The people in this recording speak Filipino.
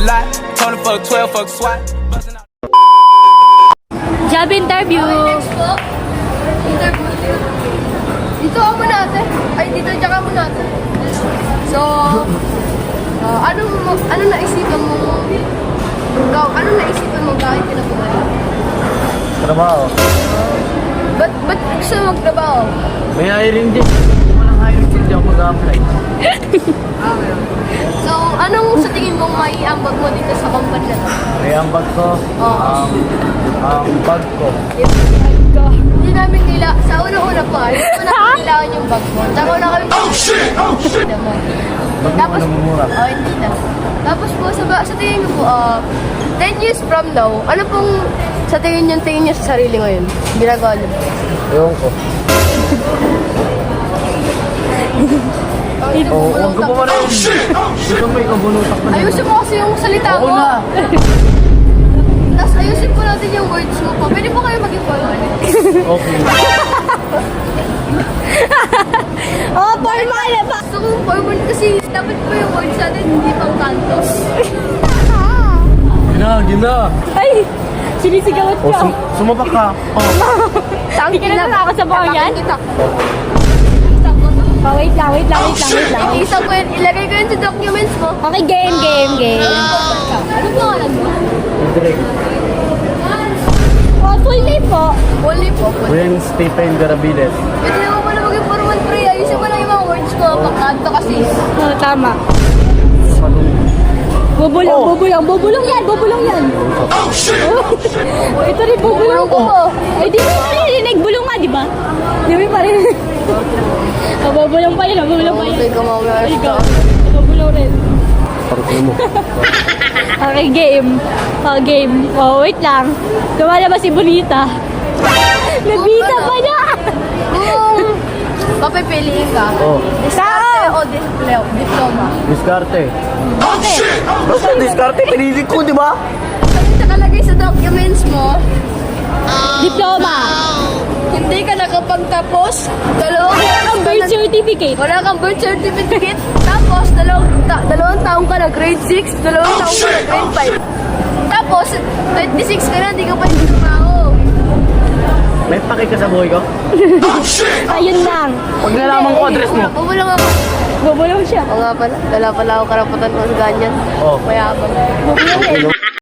lot. Told him fuck 12, fuck SWAT. Job interview. Dito ako muna ate. Ay, dito tsaka muna ate. So, ano naisipan mo? Ano naisipan mo kahit pinapunan? Trabaho. Ba't gusto mo magtrabaho? May hiring din. Kung walang hiring din, di ako mag-apply. So, anong sa tingin mong maiambag mo dito sa company na to? May ang bag ko. Ang bag ko. Hindi namin sa unang-una pa, hindi ko na kailangan yung bag mo. Tsaka wala kami hindi naman. Tapos, namumura. hindi na. Tapos po, sa tingin niyo po, 10 years from now, ano pong sa tingin niyo sa sarili ngayon? Ginagawa niyo? Ewan ko. Huwag ko pa rin. Gusto mo ikaw bunutak na. Ayusin mo kasi yung salita mo. Oo na. Tapos ayusin po natin yung words mo po. Pwede po kayo maging formal. Okay. Oh, formal pa. Gusto kong formal kasi dapat po yung words natin hindi pang kantos. Gina. Ay, sinisigawan O, ka. sumapak ka. Hindi ka na natakot sa mga yan? Kita. Oh, wait lang. Isa ko yun, ilagay ko yun sa documents mo. Okay, game. Ano po alam mo? Drake. Oh, full name po. Only po. Gwen Stephen Garabides. Pwede naman pala maging formal pre. Ayusin mo lang yung mga words mo. Pangkanto kasi. Oh, tama. Bubulong yan. Oh, ito rin bubulong ko. Ay, di mo marinig. Bulong nga, di ba? Di mo marinig. Oh, bubulong pa yun. Okay, kumawala Ikaw, ito. bubulong rin. Parang mo. Okay, game. Oh, wait lang. Lumalabas si Bonita. Nabita pa na! Kung papipiliin ka, Oh, diskarte o diploma? diskarte. Okay. Basta diskarte, pinili ko, di ba? Kasi nakalagay sa documents mo, Diploma. hindi ka nakapagtapos, Ang birth certificate. wala kang birth certificate, tapos dalawang taong ka na grade 6, dalawang taong ka na grade 5. Tapos, 26 ka na, hindi ka pa yung trabaho. May paki ka sa buhay ko. Ayun lang. Pag nalaman ko address mo. Bubulong ako. Bubulong siya. O nga pala, wala pala ako karapatan ko sa ganyan. Oh. Mayabang. Bubulong rin.